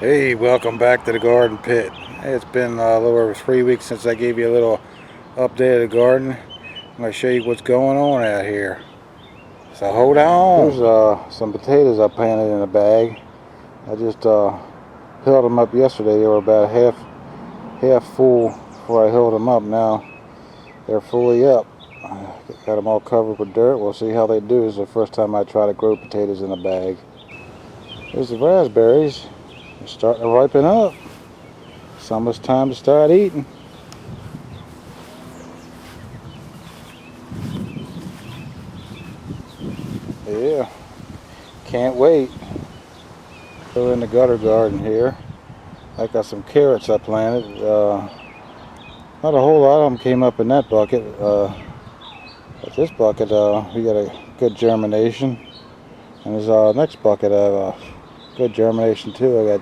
Hey, welcome back to the garden pit. It's been a little over 3 weeks since I gave you a little update of the garden. I'm going to show you what's going on out here. So hold on. Here's some potatoes I planted in a bag. I just hilled them up yesterday. They were about half full before I hilled them up. Now they're fully up. I got them all covered with dirt. We'll see how they do. It's the first time I try to grow potatoes in a bag. Here's the raspberries. They're starting to ripen up. It's almost time to start eating. Yeah, can't wait. We're in the gutter garden here. I got some carrots I planted. Not a whole lot of them came up in that bucket. But this bucket, we got a good germination. And this next bucket, I have good germination too. I got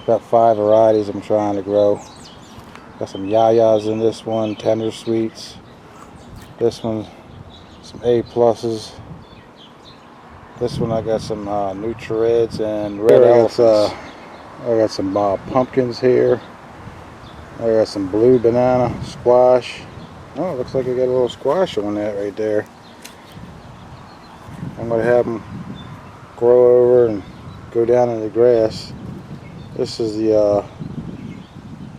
about 5 varieties I'm trying to grow. Got some yayas in this one, tender sweets. This one, some A+s. This one I got some Nutri-Reds and red elephants. I got some pumpkins here. I got some blue banana squash. Oh, looks like I got a little squash on that right there. I'm going to have them grow over and go down in the grass. This is the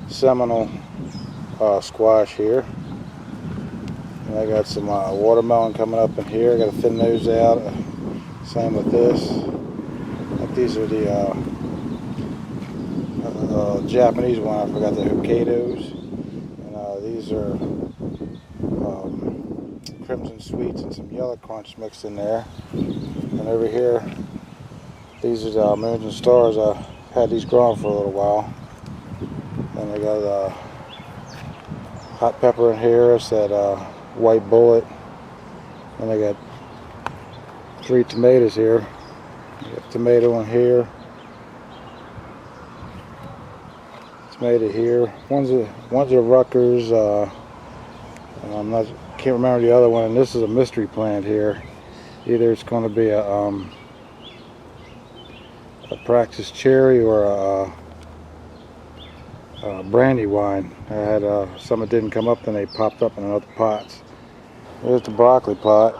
Seminole squash here. And I got some watermelon coming up in here. I got to thin those out. Same with this. I think these are the Japanese one. I forgot the Hokkaidos. And these are crimson sweets and some yellow crunch mixed in there. And over here, these are the moons and stars. I had these growing for a little while. And I got hot pepper in here. It's that white bullet. And I got 3 tomatoes here. I got tomato in here. Tomato here. One's a Rutgers. Can't remember the other one. And this is a mystery plant here. Either it's going to be a Praxis cherry or a brandywine. I had some that didn't come up, then they popped up in other pots. There's the broccoli pot.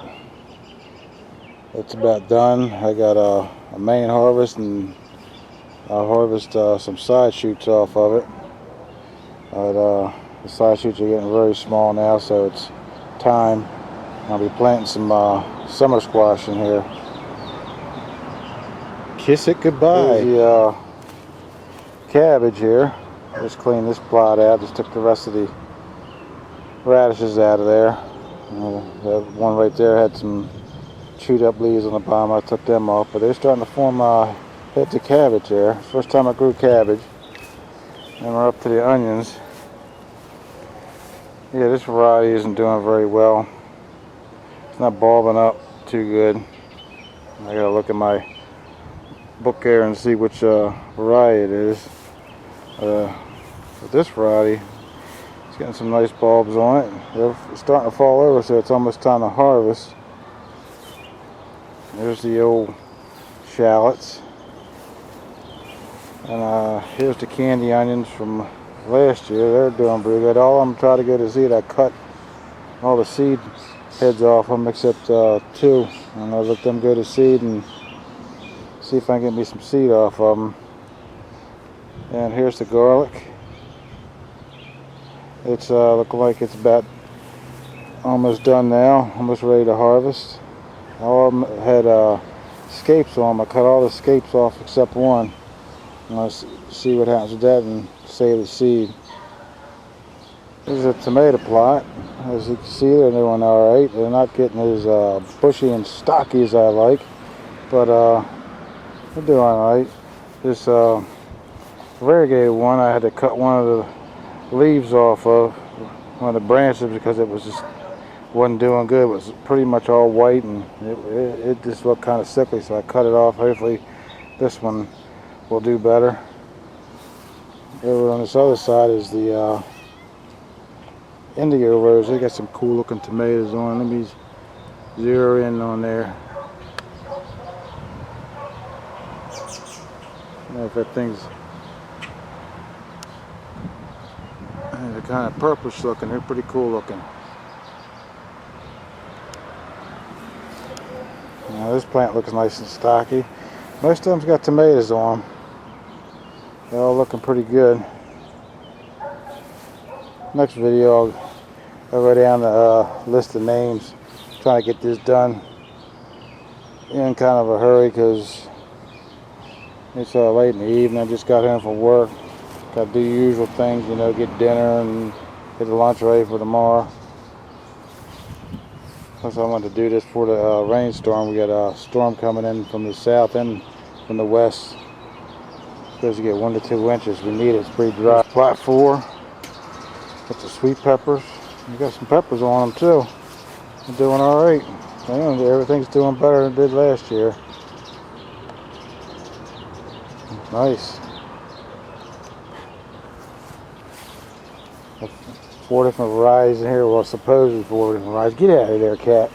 It's about done. I got a main harvest, and I'll harvest some side shoots off of it. But the side shoots are getting very small now, so it's time. I'll be planting some summer squash in here. Kiss it goodbye. Here's the cabbage here. Just cleaned this plot out. Just took the rest of the radishes out of there. That one right there had some chewed up leaves on the bottom. I took them off, but they're starting to form heads of cabbage there. First time I grew cabbage. And we're up to the onions. Yeah, this variety isn't doing very well. It's not bulbing up too good. I gotta look at my book here and see which variety it is. But this variety, it's getting some nice bulbs on it. They're starting to fall over, so it's almost time to harvest. There's the old shallots. And here's the candy onions from last year. They're doing pretty good. All of them try to go to seed. I cut all the seed heads off them except 2. And I'll let them go to seed and see if I can get me some seed off of them. And here's the garlic. It's looking like it's about almost done now. Almost ready to harvest. All of them had scapes on them. I cut all the scapes off except one. And let's see what happens with that and save the seed. This is a tomato plot. As you can see, they're doing alright. They're not getting as bushy and stocky as I like, but they're doing alright. This variegated one, I had to cut one of the leaves off of one of the branches because it was just wasn't doing good. It was pretty much all white, and it just looked kind of sickly, so I cut it off. Hopefully this one will do better. Over on this other side is the indigo rose. They got some cool looking tomatoes on. Let me zero in on there. know if that thing's they're kind of purplish looking. They're pretty cool looking. Now this plant looks nice and stocky. Most of them's got tomatoes on them. They're all looking pretty good. Next video I'll go down the list of names. Trying to get this done in kind of a hurry because it's late in the evening. I just got home from work. Got to do the usual things, you know, get dinner and get the lunch ready for tomorrow. Plus I wanted to do this for the rainstorm. We got a storm coming in from the south and from the west. Supposed to get 1 to 2 inches. We need it. It's pretty dry. Plot 4. Got the sweet peppers. We got some peppers on them too. They're doing all right. Everything's doing better than it did last year. Nice. 4 different varieties in here. Well, supposedly 4 different varieties. Get out of there, cat.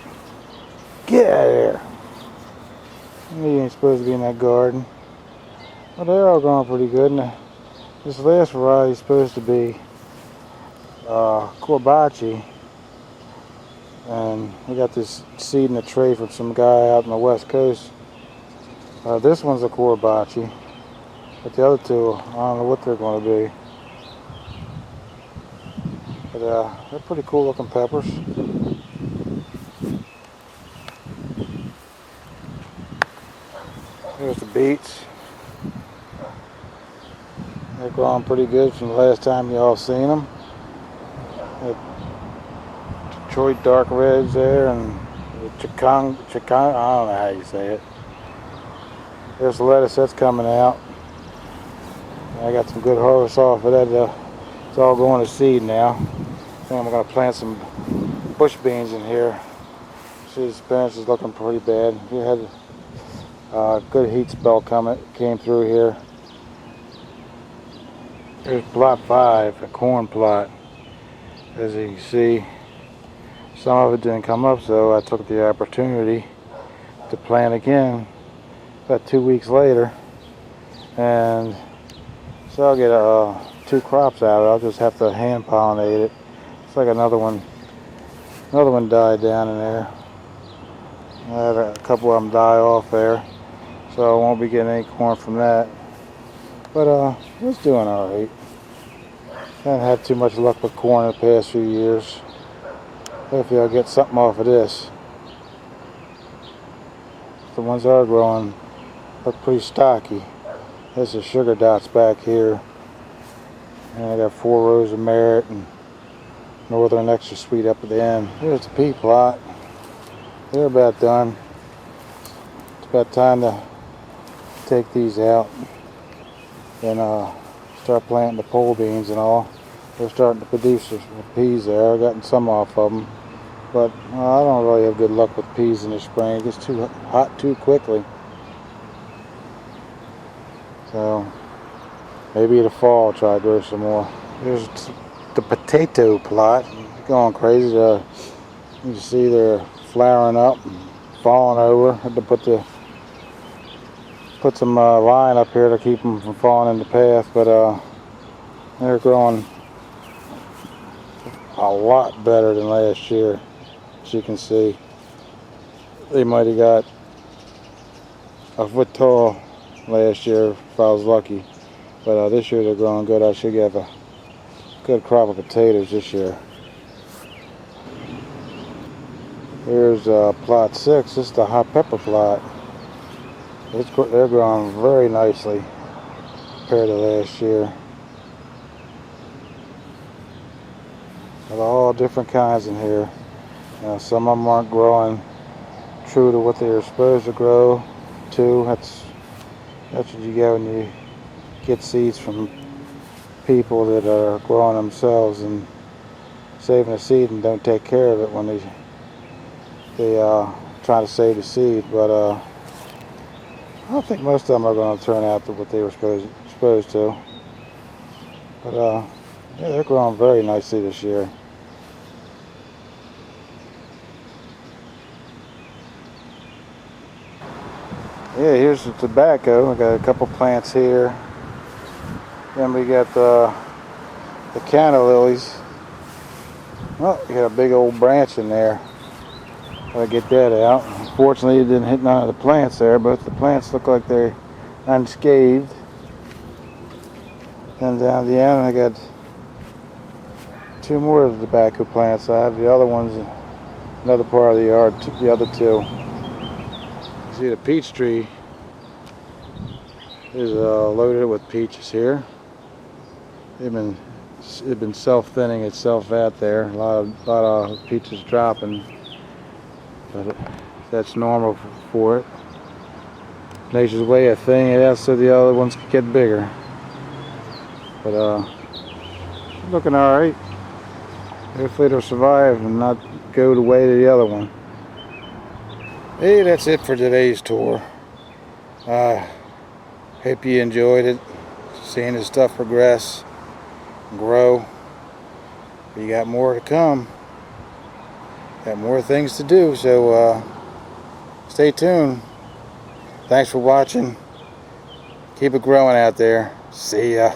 Get out of there. You ain't supposed to be in that garden. Well, they're all going pretty good. And this last variety is supposed to be Corbaci. And we got this seed in a tray from some guy out on the west coast. This one's a Corbaci. But the other two, I don't know what they're going to be. But they're pretty cool looking peppers. Here's the beets. They're growing pretty good from the last time y'all seen them. Detroit dark reds there and the Chicong, I don't know how you say it. There's the lettuce that's coming out. I got some good harvest off of that. It's all going to seed now. And I'm going to plant some bush beans in here. See, the spinach is looking pretty bad. We had a good heat spell came through here. Here's plot 5, a corn plot. As you can see, some of it didn't come up, so I took the opportunity to plant again about 2 weeks later. And so I'll get 2 crops out of it. I'll just have to hand pollinate it. It's like another one died down in there. I had a couple of them die off there, so I won't be getting any corn from that. But it's doing alright. Haven't had too much luck with corn in the past few years. Hopefully I'll get something off of this. The ones that are growing look pretty stocky. There's the sugar dots back here. And I got 4 rows of merit and northern extra sweet up at the end. Here's the pea plot. They're about done. It's about time to take these out and start planting the pole beans and all. They're starting to produce some peas there. I've gotten some off of them, but I don't really have good luck with peas in the spring. It gets too hot too quickly. So maybe in the fall I'll try to grow some more. Here's the potato plot. It's going crazy. You can see they're flowering up and falling over. Had to put some line up here to keep them from falling in the path, but they're growing a lot better than last year. As you can see, they might have got a foot tall last year if I was lucky, but this year they're growing good. I should have a good crop of potatoes this year. Here's plot 6. This is the hot pepper plot. They're growing very nicely compared to last year. Got all different kinds in here. Some of them aren't growing true to what they were supposed to grow to. That's what you get when you get seeds from people that are growing themselves and saving the seed and don't take care of it when they try to save the seed. But I don't think most of them are going to turn out to what they were supposed to. But yeah, they're growing very nicely this year. Yeah, here's the tobacco. I got a couple plants here. Then we got the canna lilies. Oh, you got a big old branch in there. Gotta get that out. Unfortunately, it didn't hit none of the plants there, but the plants look like they're unscathed. Then down the end, I got 2 more of the tobacco plants. I have the other ones in another part of the yard, the other 2. See, the peach tree is loaded with peaches here. They've been self-thinning itself out there. A lot of peaches dropping, but that's normal for it. Nature's way of thinning it out so the other ones can get bigger. But looking all right. Hopefully it'll survive and not go the way of the other one. Hey, that's it for today's tour. Hope you enjoyed it, seeing this stuff progress and grow. You got more to come. Got more things to do, so stay tuned. Thanks for watching. Keep it growing out there. See ya.